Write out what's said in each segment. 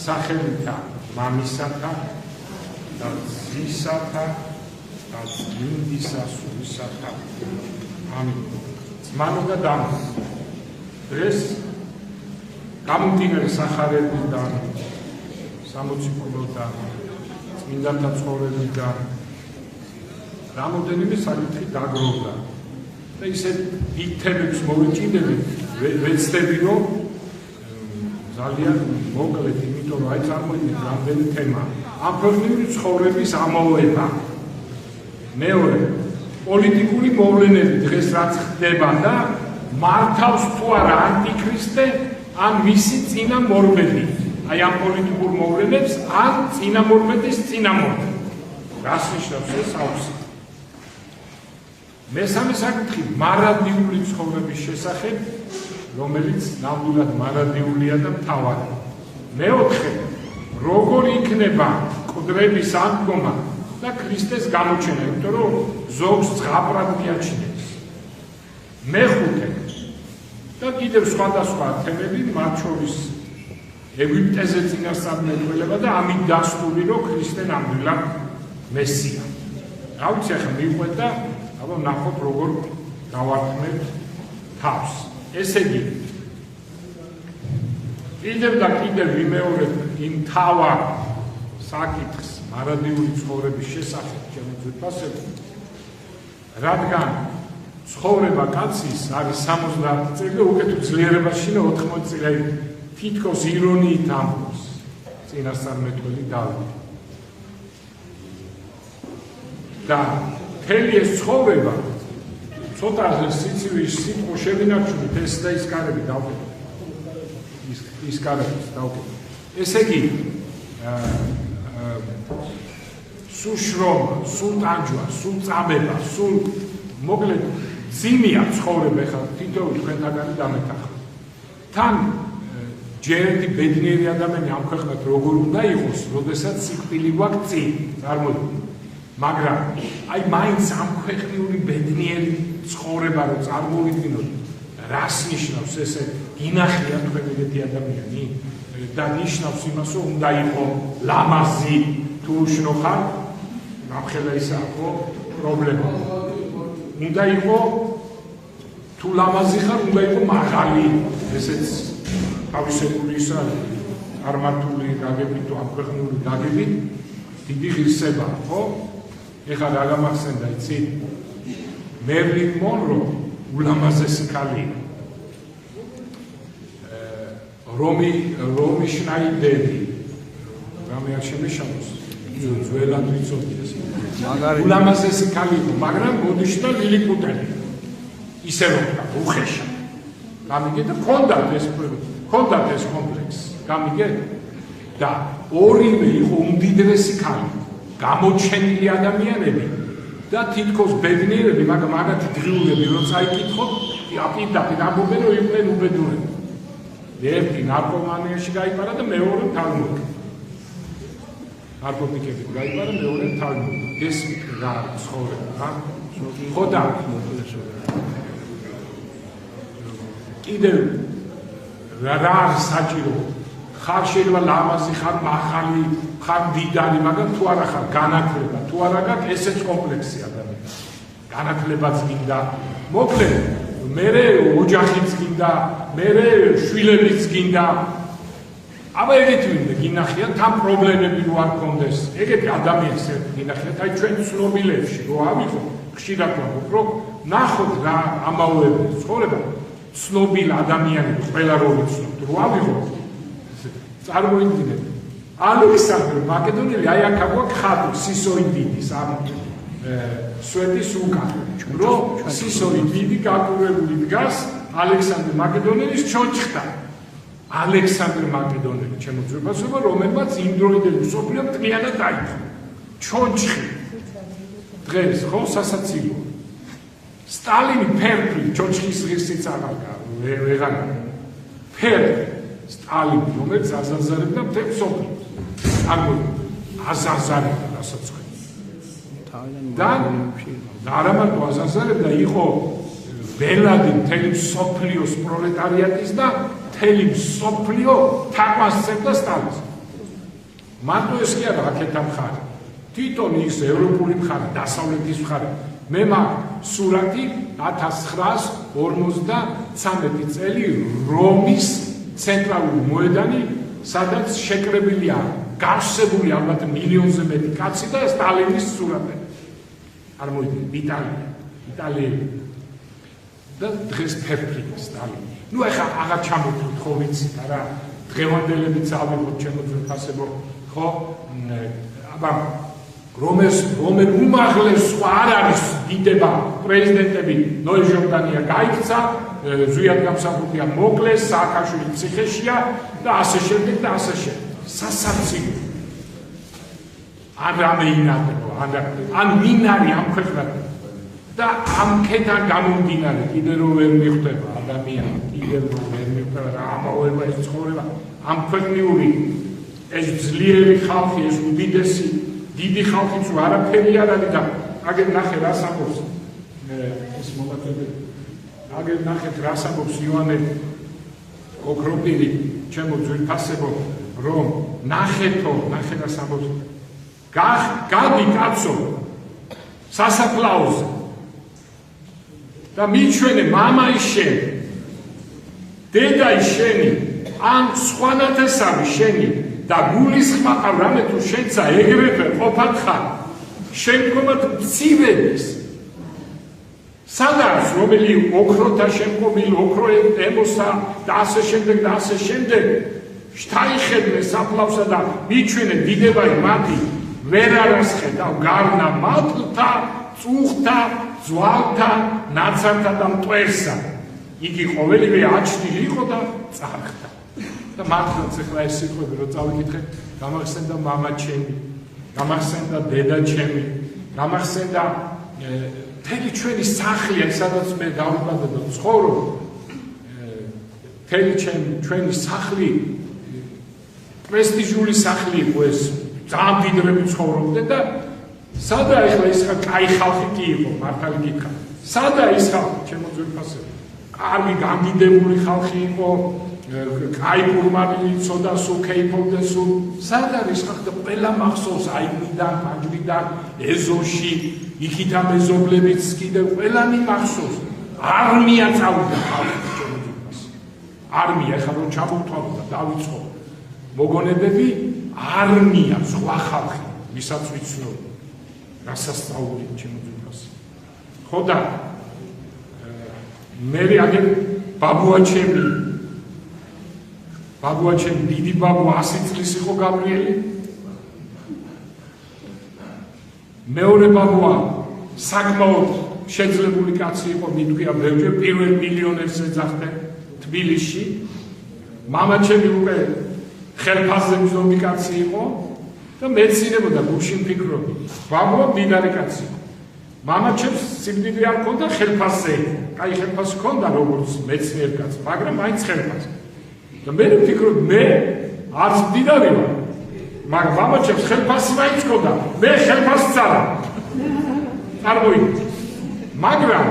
სახელითა მამისათა და ძისათა და წმინდისა სულისათა. ამინ. ძმანო და დამო. დღეს გამომდინარე სახარებიდან, სამოციქულოდან, წმინდანთა ცხოვრებიდან რამოდენიმე საკითხი დაგროვდა. და ისე დიდ თემებს მოვიჭიდებით, ვეცდები რომ ძალიან მოკლედ, იმიტომ რომ აი წარმოიდგინეთ რამდენი თემა. ამ ქვეყნიური ცხოვრების ამოვლება. მეორე, პოლიტიკური მოვლენები დღეს რაც ხდება და მართავს თუ არა ანტიქრისტე ან მისი წინამორბედი. აი ამ პოლიტიკურ მოვლენებს ან წინამორბედის წინამორბედი. რას ნიშნავს ეს აუცილებლად? მესამე საკითხი მარადიული ცხოვრების შესახებ, რომელიც ნამდვილად მარადიულია და მთავარი. მეოთხე, როგორი იქნება მკვდრების აღდგომა და ქრისტეს გამოჩენა, იმიტომ რომ ზოგს ზღაპრად მიაჩნევს. მეხუთე და კიდევ სხვადასხვა თემები, მათ შორის ეგვიპტეზე წინასწარმეტყველება და ამით დასტური, რომ ქრისტე ნამდვილად მესია. რა ვიცი, ახლა მივყვეთ და აბა ნახოთ როგორ დავართმევთ თავს. ესე იგი, კიდევ და კიდევ ვიმეორებ იმ თავარ საკითხს მარადიული ცხოვრების შესახებ ჩემო ძვირფასებო, რადგან ცხოვრება კაცის არის 70 წელი და უკეთ ძლიერებაში 80 წელი, თითქოს ირონიით ამბობს წინასწარმეტყველი დავით. და მთელი ეს ცხოვრება ცოტა სიცივის სიტყვა შევინარჩუნეთ, ეს და ის კარები დავკეთოთ. ის კარები დავკეთოთ. ესე იგი, სულ შრომა, სულ ტანჯვა, სულ წამება, სულ მოკლედ ძიმია ცხოვრება, ხა თითოეულ თქვენთაგანი დამეთახა. თან ჯერ ერთი ბედნიერი ადამიანი ამ ქვეყნად როგორ უნდა იყოს, როდესაც სიკვდილი გვაქვს წინ, წარმოიდგინეთ. მაგრამ აი მაინც ამ ქვეყნიური ბედნიერი ცხოვრება რო წარმოვიდგინოთ, რას ნიშნავს ესე გინახია თქვენ ეგეთი ადამიანი და ნიშნავს იმას, რომ უნდა იყო ლამაზი თუ უშნო ხარ, ნახელა ისა ხო პრობლემა. უნდა იყო თუ ლამაზი ხარ, უნდა იყო მაღალი, ესეც თავისებური ისა წარმართული გაგებით თუ ამ ქვეყნიური გაგებით დიდი ღირსება, ხო? ეხლა რა გამახსენდა, იცი? მერლინ მონრო ულამაზესი ქალია. რომი შნაიდერი, რამე არ შემეშალოს, ძველად ვიცოდეს. ულამაზესი ქალია, მაგრამ გოდიშთა ლილიპუტელი. ისე რომ უხეშა. გამიგე და ქონდათ ეს კომპლექსი. გამიგე? და ორივე იყო უმდიდრესი ქალი. გამოჩენილი ადამიანები და თითქოს ბედნიერები, მაგრამ მაგათი დღიურები რო წაიკითხოთ, პირდაპირ ამბობენ, რომ იყვნენ უბედურები. ერთი ნარკომანიაში გაიპარა და მეორე თალმუდი. ნარკოტიკები გაიპარა, მეორე თალმუდი. ეს რა ცხოვრება, რა? ხო და კიდევ რა არის საჭირო? ხარ შეიძლება ლამაზი, ხარ მაღალი, ხარ მდიდარი, მაგრამ თუ არა ხარ განათლება, თუ არა გაქვს, ესეც კომპლექსი ადამიანს. განათლებაც გინდა, მოკლედ, მერე ოჯახიც გინდა, მერე შვილებიც გინდა. აბა ეგეთი ვინმე გინახიათ, თან პრობლემები რო არ გქონდეს, ეგეთი ადამიანს გინახიათ, აი ჩვენ ცნობილებში რო ავიღო, ხშირად ვამბობ, რომ ნახოთ რა ამაოები ცხოვრება, ცნობილ ადამიანებს ყველა რო ვიცნობთ, რო ავიღო, წარმოიდგინეთ, ალექსანდრე მაკედონელი აი აქ აქვს ხატი სისოიდიდის ამ სვეტის უკან, რომ სისოიდი გაკურებული დგას ალექსანდრე მაკედონელის ჩონჩხთან. ალექსანდრე მაკედონელი ჩემო ძვირფასობა, რომელმაც იმ დროინდელი მსოფლიო ტყიანად დაიწყო. ჩონჩხი. დღეს ხო სასაცილო. სტალინი ფერფლი ჩონჩხის ღირსიც აღარ ფერფლი. სტალინი, რომელიც აზაზარებდა მთელ მსოფლიოს. აზაზარებდა დასაწყისს. და არა მარტო აზაზარებდა, იყო ბელადი მთელი მსოფლიოს პროლეტარიატის და მთელი მსოფლიო თაყვანს სცემდა სტალინს. მარტო ეს კი არა აქეთა მხარე. თვითონ ის ევროპული მხარე, დასავლეთის მხარე. მე მაქვს სურათი 1953 წელი რომის ცენტრალური მოედანი, სადაც შეკრებილია გავსებული ალბათ მილიონზე მეტი კაცი და სტალინის სურათი. არ მოიდგა იტალიელი. და დღეს ფერფლია სტალინი. ნუ ეხა აღარ ჩამოვთვლით ხო ვიცით არა დღევანდელებიც ავიღოთ ჩემო ძვირფასებო ხო აბა რომელ უმაღლეს არ არის დიდება პრეზიდენტები ნოე ჟორდანია გაიქცა ზვიად გამსახურდია მოკლეს სააკაშვილი ციხეშია და ასე შემდეგ და ასე შემდეგ სასაცილო ან რამე ინარდებო ან მინარი ამ ქვეყნად და ამქეთან გამომდინარე კიდე რომ ვერ მიხვდება ადამიანი კიდე რომ ვერ მიხვდება რა ამავება ეს ცხოვრება ამ ქვეყნიური ეს ძლიერი ხალხი ეს უდიდესი დიდი ხალხი თუ არაფერი არ არის და აგერ ნახე რას ამბობს ეს მომაკვეთე აგერ ნახეთ რას ამბობს ივანე ოქროპირი ჩემო ძვირფასებო რომ ნახეთო ნახე რას ამბობს გადი კაცო სასაფლაოზე და მიჩვენე მამა ის შენი დედა ის შენი ან სხვანათესავი შენი და გულისხმაყავ რამე თუ შენცა ეგრევე ყოფად ხარ შემდგომად მცივების სადაც რომელი ოქროთა შემკობილ ოქრო ემოსა და ასე შემდეგ შთაიხედნე საფლავსა და მიჩვენე დიდებაი მათი ვერ არასხედავ გარნა მატლთა წუხთა ძვალთა ნაცართა და მტვერსა იგი ყოველივე აჩნილი იყო და წარხდა და მართლაც ახლა ეს სიტყვები რო წავიკითხე გამახსენდა მამა ჩემი გამახსენდა დედა ჩემი გამახსენდა მთელი ჩვენი სახლი სადაც მე დავიბადე და ცხოვრობ მთელი ჩვენი სახლი პრესტიჟული სახლი იყო ეს ძალიან დიდრები ცხოვრობდნენ და სადა ახლა ის კაი ხალხი კი იყო მართალი გითხრა სადა ის ხალხი ჩემო ძვირფასებო კარგი გამდიდებული ხალხი იყო კაი გურმანი იცოდა სულ ქეიფობდა სულ სად არის ხალხი და ყველა მახსოვს აიგნიდან მაგრიდან ეზოში იქითა მეზობლებიც კიდე ყველანი მახსოვს არმია წავიდა ხალხი ჩემო ძვირფასებო არმია ხა რომ ჩამოვთვალო და დავიწყო მოგონებები არმია სხვა ხალხი ვისაც ვიცნობ გასასწაული ჩემო ძვირფასებო ხო და მე აგერ ბაბუა ჩემი დიდი ბაბუა 100 წლის იყო გაბრიელი მეორე ბაბუა საკმაოდ შეძლებული კაცი იყო მითქვია ბევრჯერ პირველ მილიონერს ეძახდნენ თბილისში მამა ჩემი უკვე ხელფასზე მზომი კაცი იყო და მეცინებოდა გუშინ ფიქრობი ბაბუა მდიდარი კაცი იყო მამა ჩემს სიკვდილი არ ქონდა ხელფასზე კაი ხელფასი ქონდა როგორც მეცნიერ კაცს მაგრამ მაინც ხელფასი და მე ვფიქრობ მე არც მდიდარი ვარ მაგრამ მამა ჩემს ხელფასი მაინც ქონდა მე ხელფასს არა წარმოიდგინე მაგრამ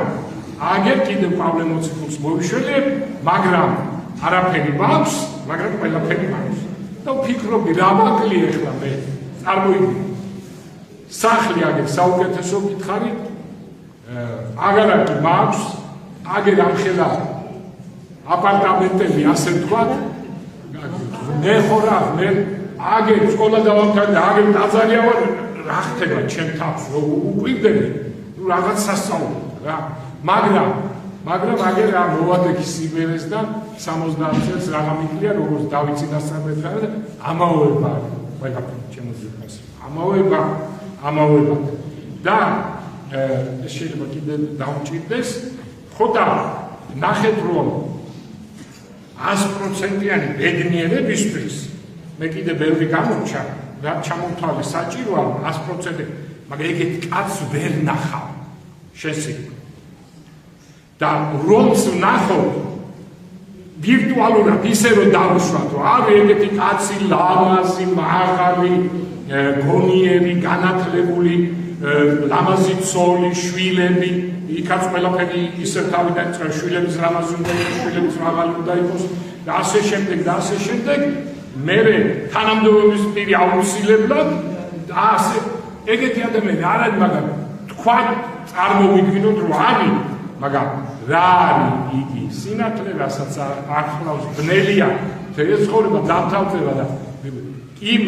აგერ კიდევ პავლე მოციქულს მოვიშველებ მაგრამ არაფერი მაქვს მაგრამ ყველაფერი მაქვს და ვფიქრობ რა მაკლი ახლა მე წარმოიდგინე სახლი აგერ საუკეთესო გითხარით აგარაკი მაქვს აგერ ამხელა აპარტამენტები ასე ვთქვათ მე ხორა მე აგერ სკოლა დავამთავრე აგერ დაზარია ვარ რა ხდება ჩემ თავს უყვირდები ნუ რაღაც სასწაული რა მაგრამ აგერ რა მოვადექი სიბერეს და 70 წელს რა გამიკლია როგორც დავიცი დასწრებდა და ამავეება ყველაფერი ჩემო ძვირფასებო ამავეება და შეიძლება კიდე დავჭირდეს ხო და ნახეთ რომ 100%-იანი ბედნიერებისთვის მე კიდე ბევრი გამორჩა რა ჩამოვთვალე საჭიროა 100%, მაგრამ ეგეთ კაცს ვერ ნახავ შესაძლოა და რომს ნახო ვირტუალურად ისე რომ დავუშვათო არ ეგეთი კაცი ლამაზი მაღალი გონიერი განათლებული ლამაზი ცოლი შვილები იქაც ყველაფერი ისე თავიდან წერ შვილების ლამაზი უნდა იყოს შვილების მაღალი უნდა იყოს და ასე შემდეგ მე თანამდებობის პირი აუცილებლად და ასე ეგეთი ადამიანი არ არის, მაგრამ თქვა წარმოვიდგინოთ რომ არის, მაგრამ რა არის იგი სინათლე, რასაც ახლავს ბნელია ცხოვრება დამთავრდება და იმ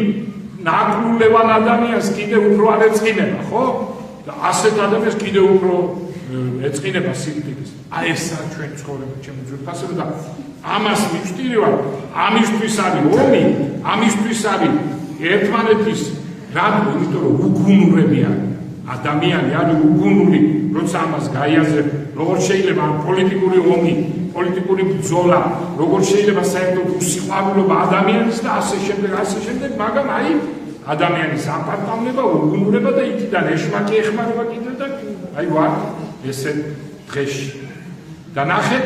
ნაკრულევან ადამიანს კიდევ უფრო არ ეწყინება, ხო? და ასეთ ადამიანს კიდევ უფრო ეწყინება სიკვდილის. აი ესაა ჩვენ ცხოვრება, ჩემი ძვირფასებო და ამას მივსტირივარ, ამისთვის არის ომი, ამისთვის არის ერთმანეთის რატო? იმიტომ რომ უგუნურები არის. ადამიანი არის უგუნური, როცა ამას გაიაზრებ, როგორ შეიძლება ამ პოლიტიკური ომი, პოლიტიკური ბრძოლა, როგორ შეიძლება საერთოდ უსიყვარულობა ადამიანის და ასე შემდეგ, მაგრამ აი ადამიანის აპარტავნება, უგუნურება და იქიდან ეშმაკი ეხმარება კიდე და აი ვარ ესეთ დღეში. და ნახეთ,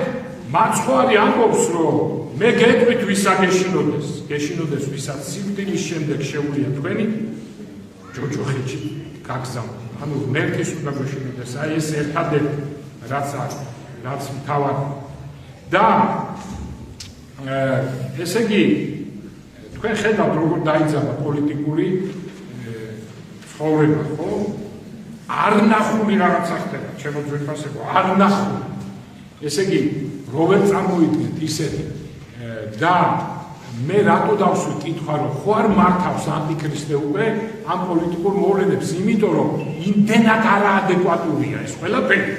მაცხვარი ამბობს, რომ მე გეტყვით ვისა გეშინოდეს, ვისაც სიკვდილის შემდეგ შეუძლია თქვენი ჯოჯოხეთში გაგზავნოთ. ანუ მერქის უნდა გეშინოდეს, აი ეს ერთადერთი რაც მთავარი. და ესე იგი თქვენ ხედავთ როგორ დაიძაბა პოლიტიკური ცხოვრება, ხო? არნახული რაღაცა ხდება, ჩემო ძვირფასებო, არნახული. ესე იგი, როგორ წარმოიდგინეთ ისეთი და მე რატო დავსვი კითხვა, რომ ხო არ მართავს ანტიქრისტე უკვე ამ პოლიტიკურ მოვლენებს, იმიტომ რომ იმდენად არაადეკვატურია ეს ყველაფერი,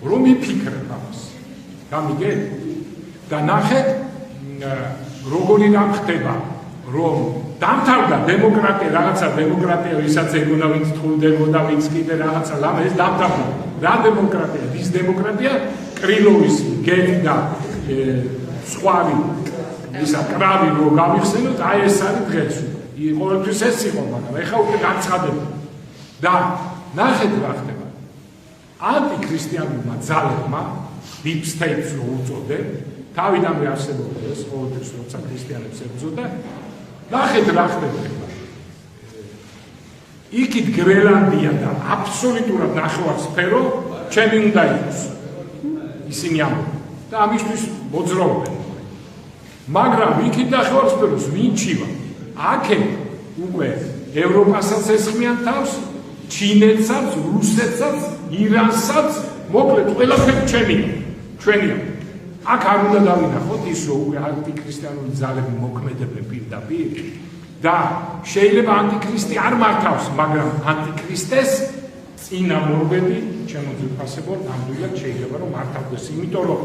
რომ იფიქრებ ამას. გამიგეთ? და ნახეთ, როგორი რამ ხდება, რომ დამთავრდა დემოკრატია, რაღაცა დემოკრატია, ვისაც ეგონა ვინც თხოვდებოდა, ვინც კიდე რაღაცა, ლამა ეს დამთავრდა. რა დემოკრატია? ის დემოკრატია კრილოვის გელი და სხვარი ისა კრავი რო გავიხსენოთ, აი ეს არის დღეს. ყოველთვის ეს იყო, მაგრამ ეხლა უკვე გაცხადება. და ნახეთ რა ხდება. ანტიქრისტიანულმა ძალებმა, deep states რო უწოდე, თავიდანვე არსებობდა ეს, ყოველთვის როცა ქრისტიანებს ებრძოდა, ნახეთ რა ხდება. იქით გრენლანდია და აბსოლუტურად ნახევარსფერო ჩემი უნდა იყოს. ისინი ამბობენ და ამისთვის მოძრაობენ. მაგრამ იქით ნახევარსფეროს ვინ ჩივა? აქეთ უკვე ევროპასაც ესხმიან თავს, ჩინეთსაც, რუსეთსაც, ირანსაც, მოკლედ ყველაფერი ჩვენია. აქ არ უნდა დავინახოთ ის, რომ უკვე ანტიქრისტიანული ძალები მოქმედებენ პირდაპირ და შეიძლება ანტიქრისტი არ მართავს, მაგრამ ანტიქრისტეს წინამორბედი, ჩემო ძვირფასებო, ნამდვილად შეიძლება რომ მართავდეს, იმიტომ რომ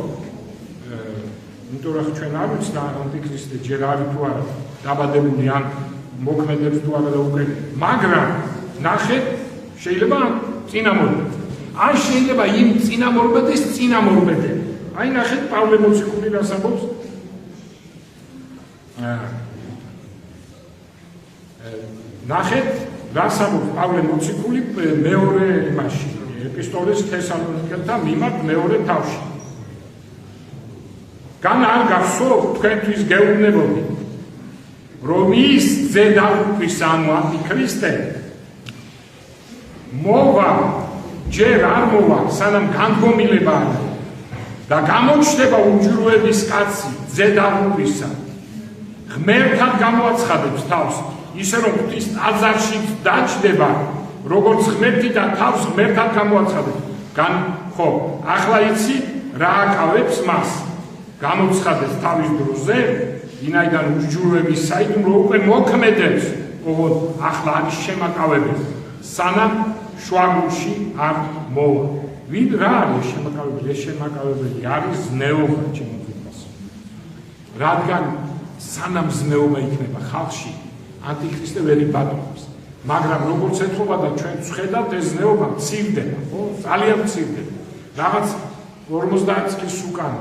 ჩვენ არ ვიცით ანტიქრისტე ჯერ არის თუ არა დაბადებული ან მოქმედებს თუ არა და უკვე, მაგრამ ნახეთ, შეიძლება წინამორბედი. ან შეიძლება იმ წინამორბედის წინამორბედი. აი ნახეთ პავლე მოციქული რას ამბობს? ნახეთ რას ამბობს პავლე მოციქული მეორე იმაში, ეპისტოლეს თესალონიკელთა მიმართ მეორე თავში. გან არ გახსოვთ თქვენთვის გეუბნებოდი, რომ ის ზედაუქვის ანუ ანტიქრისტე მოვა ჯერ არ მოვა, სანამ განდგომილება არა და გამოჩნდება უჯრუების კაცი ზედაუქვისა, ღმერთად გამოაცხადებს თავს, ისე რომ ღვთის ტაძარში დაჯდება, როგორც ღმერთი და თავს ღმერთად გამოაცხადებს. ხო, ახლა იცი რა აკავებს მას? გამოცხადებს თავის დროზე, ვინაიდან უჯრუების საიდუმლო უკვე მოქმედებს, ოღონდ ახლა არის შემაკავებელი, სანამ შუაგულში არ მოვა. ვინ რა არის შემაკავებელი? ეს შემაკავებელი არის ზნეობა, ჩემო ძვირფასო. რადგან სანამ ზნეობა იქნება ხალხში, ანტიქრისტე ვერ იბატონებს. მაგრამ როგორც ეთქობა და ჩვენ ვხედავთ, ეს ზნეობა მცირდება, ხო? ძალიან მცირდება. რაღაც 50 წლის უკან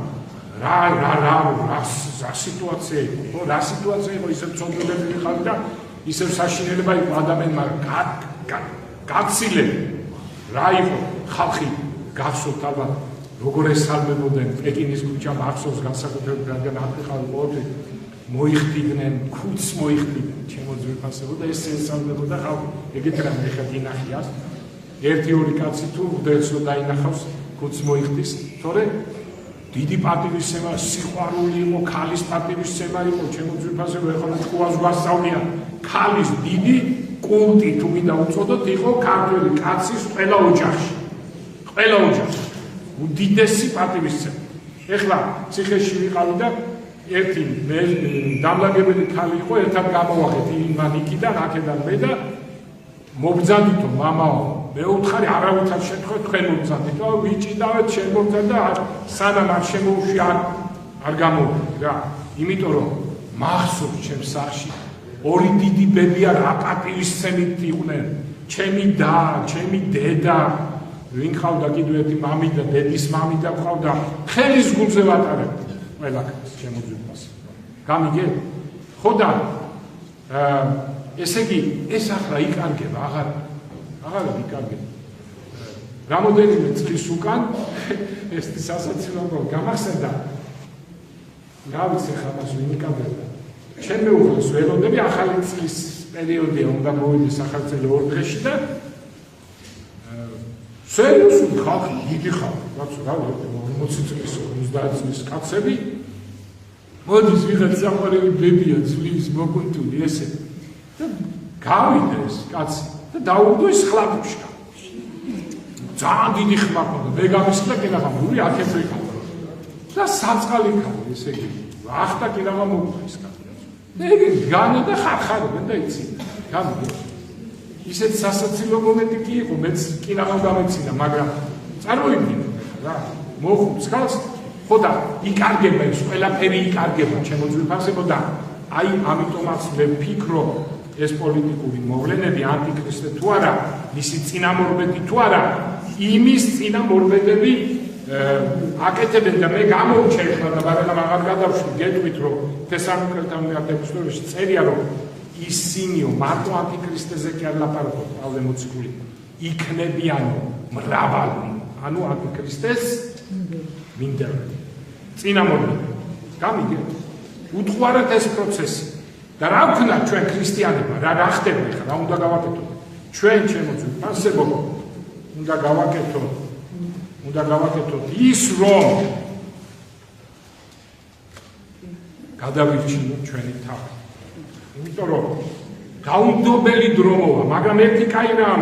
რა სიტუაცია იყო, ხო? რა სიტუაცია იყო, ისევ ცოდნებები ხალხი და ისევ საშინელება იყო ადამიანმა გაცილება. რა იყო ხალხი გახსოვთ ალბათ როგორ ესალმებოდნენ პეკინის ქუჩა მახსოვს განსაკუთრებით რადგან აფრიკაში ყოველთვის მოიხდიდნენ, ქუდს მოიხდიდნენ, ჩემო ძვირფასებო და ეს ესალმებოდა ხალხი. ეგეთ რამე ხა დინახიას. 1-2 კაცი თუ მდელს რომ დაინახავს, ქუდს მოიხდის, თორე დიდი პატივისცემა, სიყვარული იყო, ქალის პატივისცემა იყო, ჩემო ძვირფასე ეხლა თქვას გვასწავლია, ქალის დიდი კულტი თუ მინდა უწოდოთ იყო ქართველი კაცის ყველა ოჯახში. ყველა ოჯახში. უდიდესი პატივისცემა. ეხლა ციხეში ვიყავი და ერთი დამლაგებელი ქალი იყო, ერთად გამოვახეთ იმანიკიდან, აქედან მე და მობრძანდითო მამაო, მეუთხარი არავითარ შემთხვევით თქვენ მობრძანდითო, ვიჭიდავეთ შენ მობრძანდა სანამ არ შემოუშვი არ გამოვიდი რა. იმიტომ რომ მახსოვს ჩემს სახში ორი დიდი ბებია რა პატივისცემით იყვნენ, ჩემი და, ჩემი დედა, ვინ ყავდა კიდევ ერთი მამი და დედის მამი და ყავდა, ხელის გულზე ვატარებდი ყველა კაცს ჩემო ძვირფასე. გამიგე? ხო და ესე იგი ეს ახლა იკარგება, აღარ იკარგება. რამოდენიმე წლის უკან ეს სასაცილო გამახსენდა. რა ვიცი ხა მას ვინ იკარგება. ჩემ მეუღლეს ველოდები ახალი წლის პერიოდია უნდა მოვიდეს ახალწელი 2 დღეში და სერიოზული ხალხი, დიდი ხალხი, რა 40 წლის, 50 წლის კაცები მოდის ვიღაც საყვარელი ბებია ძვლის მოკუნთული ესე და გავიდა ეს კაცი და დაუგდო ის ხლაპუშკა. ძალიან დიდი ხმა ჰქონდა, მე გამისხდა კინაღამური აქეთ ვიყავ და საწყალი ქალი ესე იგი ახტა კინაღამური ის კაცი. ეგ განა და ხარხარებენ და იცი. გამიგე. ისეთ სასაცილო მომენტი კი იყო, მეც კინაღამ გამეცინა, მაგრამ წარმოიდგინე რა, მოხუც ხალხს ხო და იკარგება ეს ყველაფერი იკარგება ჩემო ძვირფასებო და აი ამიტომაც მე ვფიქრობ ეს პოლიტიკური მოვლენები ანტიქრისტე თუ არა, მისი წინამორბედი თუ არა, იმის წინამორბედები აკეთებენ და მე გამოვჩე ახლა და მაგრამ აღარ გადავშვი გეტყვით რომ თესალონიკელთან ეპისტოლეში წერია რომ ისინიო მარტო ანტიქრისტეზე კი არ ლაპარაკობ პავლე მოციქული იქნებიანო მრავალი ანუ ანტიქრისტეს მინდები წინამორბედი გამიგეთ უთხოვარად ეს პროცესი და რა ვქნა ჩვენ ქრისტიანებმა რა ხდება ახლა რა უნდა გავაკეთოთ ჩვენ ჩემო ძვირფასებო უნდა გავაკეთოთ ის რომ გადავირჩინოთ ჩვენი თავი. იმიტომ რომ დაუნდობელი დრო მოვა, მაგრამ ერთი კაი რამ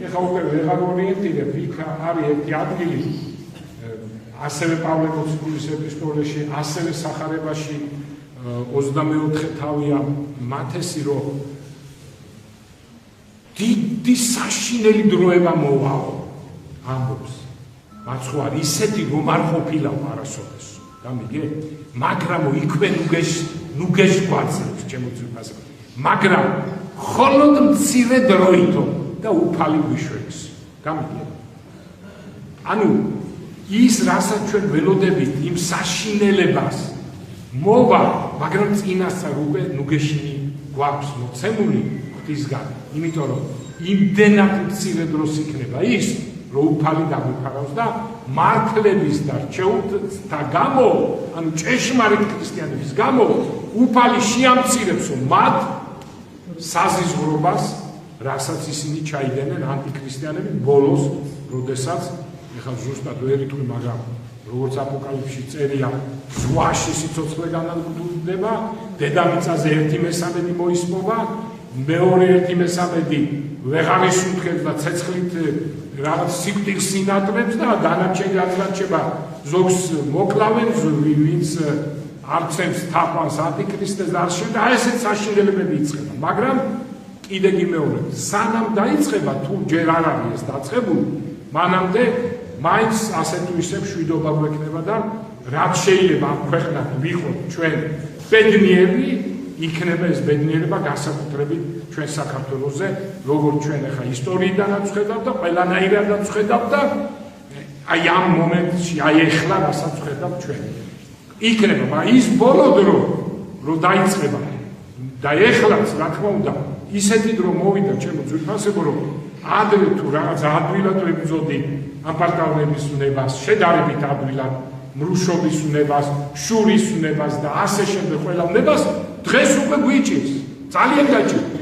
ეხლა უკვე ვეღარ ორიენტირებ, იქ არის ერთი ადგილი ასევე პავლე მოციქულის ეპისტოლეში, ასევე სახარებაში 24 თავია მათესი რომ დიდი საშინელი დროება მოვაო ამბობს მაცხვარ ისეთი რომ არ ყოფილავ არასოდეს გამიგე მაგრამ იქვე ნუგეშ გვაძლევს ჩემო ძვირფასე მაგრამ ხოლოდ მცირე დროითო და უფალი გვიშვებს გამიგე ანუ ის რასაც ჩვენ ველოდებით იმ საშინელებას მოვა მაგრამ წინასწარ უკვე ნუგეშინი გვაქვს მოცემული ღვთისგან იმიტომ რომ იმდენად მცირე დროს იქნება ის რომ უფალი დაგვიფარავს და მართლების და რჩეულთა გამო, ანუ ჭეშმარიტ ქრისტიანების გამო, უფალი შეამცირებს მათ საზიზღვრობას, რასაც ისინი ჩაიდენენ ანტიქრისტიანები ბოლოს, როდესაც ეხლა ზუსტად ვერ იტყვი, მაგრამ როგორც აპოკალიფსში წერია, ზღვაში სიცოცხლე განადგურდება, დედამიწაზე 1/3 მოისმობა, მეორე 1/3 ვეღარ ისუნთქებს და ცეცხლით რაღაც სიკვდილს ინატრებს და დანარჩენი რაც რჩება ზოგს მოკლავენ ვინც არცემს თაყვანს ანტიქრისტეს და და ესეც საშინელებები იწყება მაგრამ კიდე გიმეორებ სანამ დაიწყება თუ ჯერ არ არის ეს დაწყებული მანამდე მაინც ასე თუ ისე მშვიდობა გვექნება და რაც შეიძლება ამ ქვეყნად ვიყოთ ჩვენ ბედნიერი იქნება ეს ბედნიერება განსაკუთრებით ჩვენ საქართველოზე, როგორც ჩვენ ახლა ისტორიიდანაც ვხედავთ და ყველანაირადაც ვხედავთ და აი ამ მომენტში, აი ეხლა რასაც ვხედავთ ჩვენ. იქნება, მაგრამ ის ბოლო დრო, რომ დაიწყება და ეხლაც რა თქმა უნდა, ისეთი დრო მოვიდა ჩემო ძვირფასებო, რომ ადრე თუ რაღაც ადვილად ვებრძოდი აპარტავნების უნებას, შედარებით ადვილად მრუშობის უნებას, შურის უნებას და ასე შემდეგ ყველა უნებას დღეს უკვე გვიჭირს. ძალიან გაჭირს.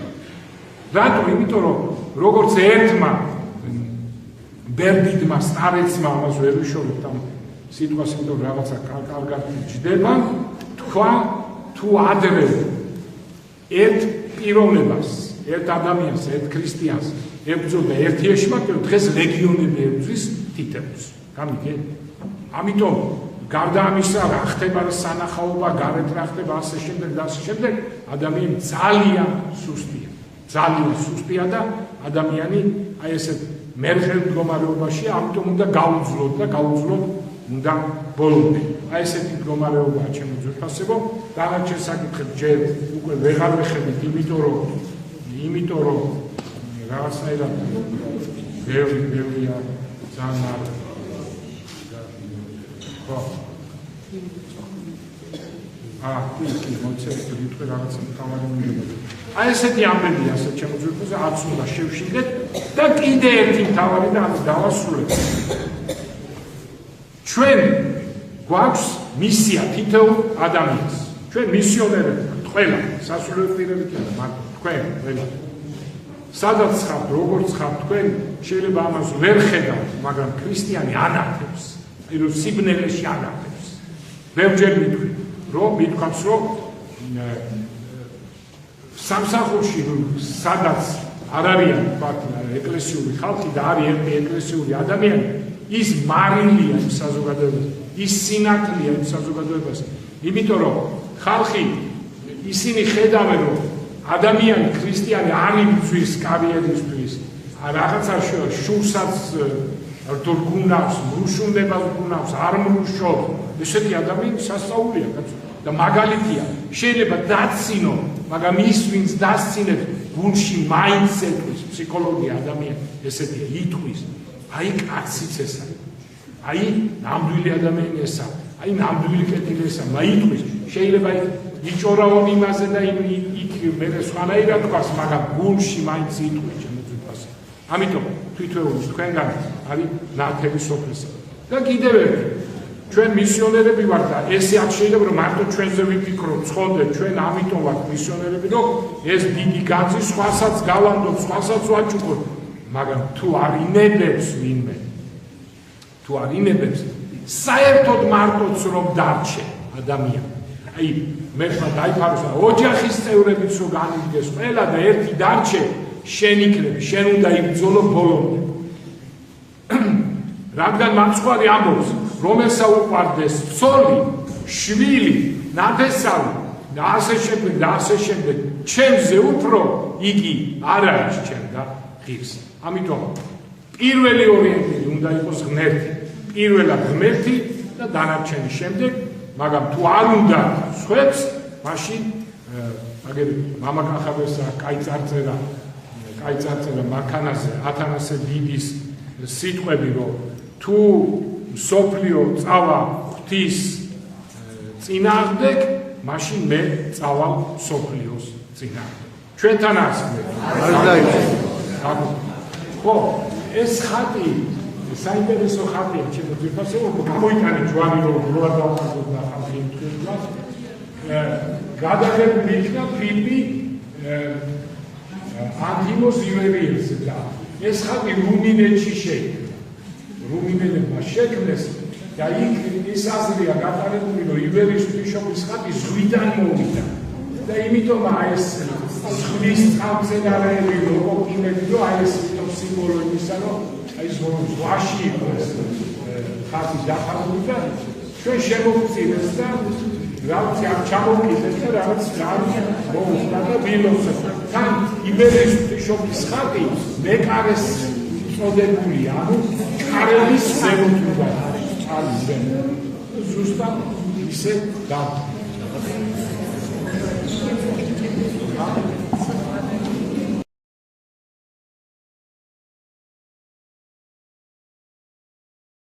რატომ? იმიტომ რომ როგორც ერთმა ბერდიდმა, სტარეცმა ამას ვერ ვიშოვებთ ამ სიტყვას იმიტომ რაღაცა კარგად ჯდება თქვა თუ ადრე ერთ პიროვნებას ერთ ადამიანს ერთ ქრისტიანს ებრძოდა ერთი ეშმაკი დღეს ლეგიონები ებრძვის თითებს გამიგე ამიტომ გარდა ამისა რა ხდება სანახაობა გარეთ რა ხდება ასე შემდეგ და ასე შემდეგ ადამიანი ძალიან სუსტია და ადამიანი აი ესე მერხელ მდგომარეობაში ამიტომ უნდა გაუძლოთ უნდა ბოლომდე აი ესეთი მდგომარეობაა ჩემო ძვირფასებო დანარჩენ საკითხებს ჯერ უკვე ვეღარ ვეხებით იმიტომ რომ რაღაცნაირად ბევრია ძალიან არ ხო კი მოწესრიგე ვიტყვი რაღაცა თავარი მინდა აი ესეთი ამბები ასე ჩემო ძვირფასო არც უნდა შევშინდეთ და კიდე ერთი თავარი და ამის დავასრულებ ჩვენ გვაქვს მისია თითოეულ ადამიანს ჩვენ მისიონერები ყველა სასულიერო პირები კი არა მაგრამ თქვენ ყველა სადაც ხართ როგორც ხართ თქვენ შეიძლება ამას ვერ ხედავთ მაგრამ ქრისტიანი ანათებს აი რომ სიბნელეში ანათებს ბევრჯერ მითქვი რომ მითქვამს რომ სამსახურში სადაც არ არიან ეკლესიური ხალხი და არის ერთი ეკლესიური ადამიანი ის მარილია იმ საზოგადოებას ის სინათლეა იმ საზოგადოებას იმიტომ რომ ხალხი ისინი ხედავენ რომ ადამიანი ქრისტიანი არ იბრძვის კარიერისთვის რაღაცა შურსაც რგუნავს მრუშუნებას გუნავს არ მრუშობს ესეთი ადამიანი სასწაულია და მაგალითია შეიძლება დაცინო მაგრამ ის ვინც დასცინებს გუნში მაინც ეკვის ფსიქოლოგია ადამიანი ესეთია იტყვის აი კაციც ესა აი ნამდვილი ადამიანი ესა აი ნამდვილი კეთილი ესა მაიტყვის შეიძლება იჭორაონ იმაზე და იქ მე სხვანაირად თქვას მაგრამ გუნში მაინც იტყვის ჩემო ძვირფასო ამიტომ თვითეულის თქვენგან არის ნათელი სოფლისა და კიდევ ერთი ჩვენ მისიონერები ვართ და ესე არ შეიძლება რომ მარტო ჩვენზე ვიფიქროთ ცხონდეთ ჩვენ ამიტომ ვართ მისიონერები რომ ეს დიდი განძი სხვასაც გავამდოთ სხვასაც ვაჭუქოთ მაგრამ თუ არ ინებებს ვინმე თუ არ ინებებს საერთოდ მარტოც რომ დარჩე ადამიანი აი მე დაიფაროს ოჯახის წევრებიც რო განიგდეს ყველა და ერთი დარჩე შენ იქნები შენ უნდა იბრძოლო ბოლომდე რადგან მაცხვარი ამბობს რომელსა უყვარდეს ცოლი შვილი ნათესავი და ასე შემდეგ ჩემზე უფრო იგი არ არის ჩემ და ღირს ამიტომ პირველი ორიენტირი უნდა იყოს ღმერთი პირველად ღმერთი და დანარჩენი შემდეგ მაგრამ თუ არ უნდა სხვებს მაშინ აგერ მამაკახაბესა კაი წარწერა მაქანაზე ათანასე დიდის სიტყვები რომ თუ სოფლიო წავა ღვთის წინააღმდეგ მაშინ მე წავალ სოფლიოს წინააღმდეგ ჩვენთან ხო ეს ხატი საინტერესო ხატია ჩემო ძვირფასო გამოიტანე ჯვარი რომ როარ დავხაზოთ და ხალხი თქვენს გადაღებული იქნა ფილმი ანთიმოს ივერიელზე და ეს ხატი რუმინეთში შეიქმნა რუმინელებმა შექმნეს და იქ ის აზრია გატარებული რომ ივერიის ღვთისმშობლის ხატი ზღვიდან მოვიდა და იმიტომ ეს ზღვის წყალმცენარეები როკოკინები რომ აი ეს სიმბოლო იმისა რომ აი ზღვაში იყო ეს ხატი დახარული და ჩვენ შემოვწირეს და რაღაც არ ჩამოვკიდეთ და რაღაც ძალიან მოუხდა და ვილოცეთ თან იბერიის ღვთისმშობლის ხატი მეკარეს წოდებულია ანუ კარების ზემოთვიდა არის ზუსტად ისე და